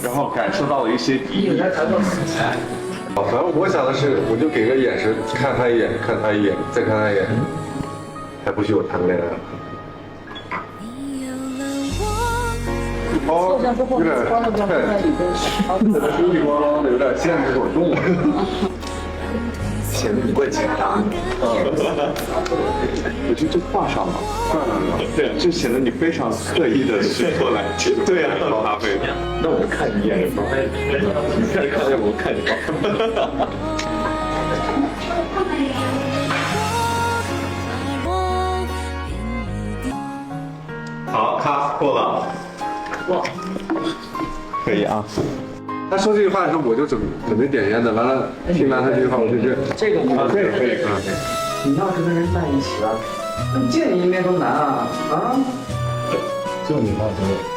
然后感受到了一些敌意。反正我想的是，我就给个眼神，看他一眼，看他一眼，再看他一眼，还不许我谈恋爱。哦，有点太，水里咣啷的，有点限制我动了。显得你怪简单。我觉得这挂上了，挂上了，对，就显得你非常刻意的去过来，对呀，喝咖啡。那我就看你一眼吧，你看见我看你吧。好，卡过了。哇，可以啊。他说这句话的时候，我就准备点烟的。完了，听完他这句话，我就觉得这个吗？可以。你要是跟人在一起了，那见你一面都难啊！啊！就你那时候。